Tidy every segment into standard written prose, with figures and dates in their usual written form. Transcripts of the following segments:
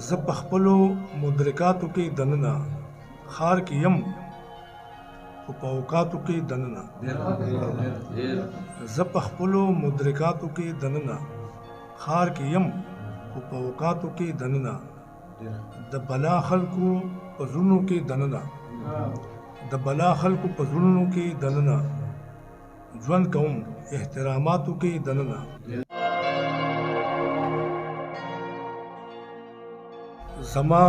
زه په خپلو مدرکاتو کې دننه خار کې یم خو په اوقاتو کې دننه زه په خپلو مدرکاتو کې دننه خار کې یم خو په اوقاتو کې دننه د بلا خلکو په زړونو کې دننه ژوند کوم احتراماتو کې دننه زما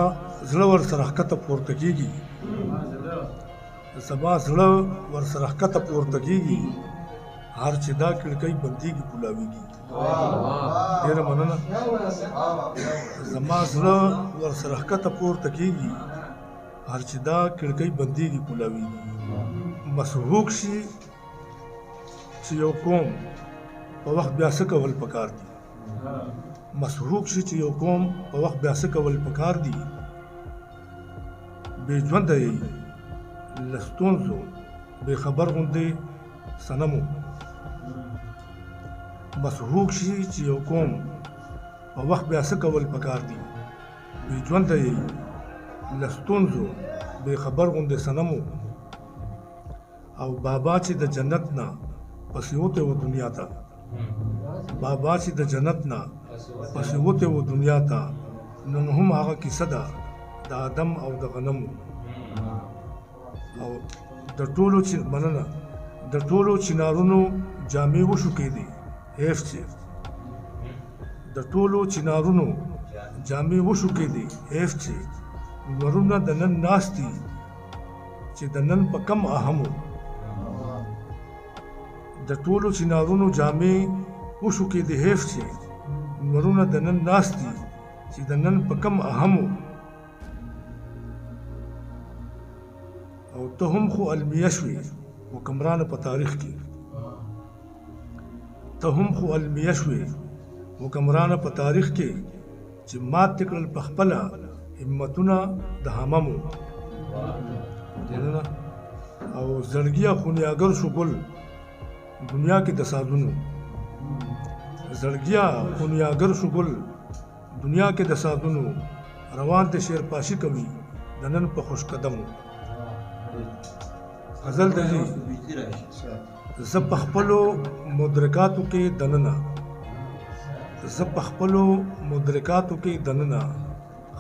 زړه ورسره ښکته پورته کېږي هر چې دا کړکۍ بندېږي کولاویږي ډېره مننه زما زړه ورسره ښکته پورته کېږي هر چې دا کړکۍ بندېږي کولاویږي مسحوق شي چې یو قوم په وخت بیا څه کول پکار دي بې ژونده یې له ستونزو بې خبر غوندې صنمو مسحوق شي چې یو قوم په وخت بیا څه کول پکار دي بې ژونده یې له ستونزو بې خبر غوندې صنمو او بابا چې د جنت نه پسې وته و دنیا ته نن هم هغه کیسه ده د آدم او د غنمو او د ټولو چنارونو جامې وشوکې دي هیف چې ورونه د نن ناستي چې د نن په کم اهمو د ټولو چنارونو جامې وشوکې دي هیف چې ورونه د نن ناستي چې د نن په کم اهمو او ته هم خو المیه شوې حکمرانه په تاریخ کې چې مات کړل په خپله همتونه د هممو او زړګیه خونیاګر شو ګل دنیا کې د سازونو روان ته شیر پاشي کوي د نن په خوش قدمو غزل دی زه په خپلو مدرکاتو کې دننه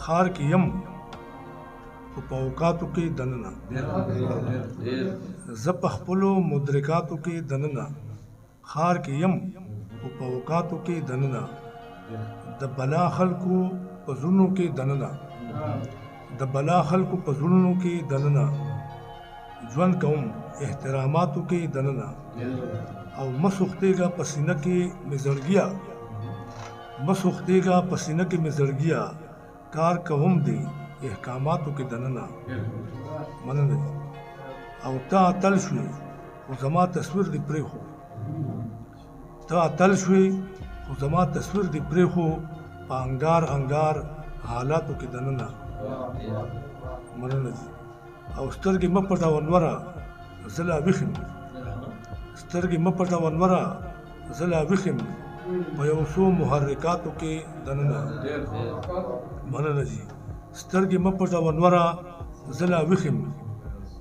خار کې یم خو په اوقاتو کې دننه د بلا خلکو په زړونو کې دننه ژوند کوم احتراماتو کې دننه او مسوختېږه پسینه کې مې زړګیا کار کوم دی احکاماتو کې دننه مننه او تا اتل شوې خو زما تصویر دې پرېښو په انګار حالاتو کې دننه مننه او سترګې مه پټوه نوره زه لا ویښ یم په یو څو محرکاتو کې دننه مننه جي سترګې مه پټوه نوره زه لا ویښ یم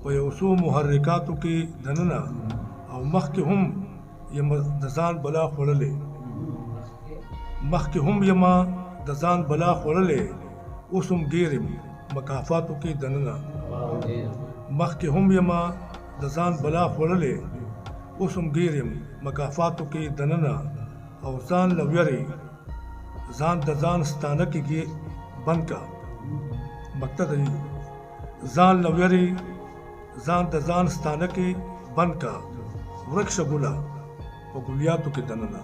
په یو څو محرکاتو کې دننه او مخکې هم یم د ځان بلا خوړلې اوس هم ګیر یم مکافاتو کې دننه او ځان لویری ځان د ځان ستانه کې بند کا مقصد دی ځان لویری ځان د ځان ستانه کې بند کا ورک شګولا په ګلیاتو کې دننه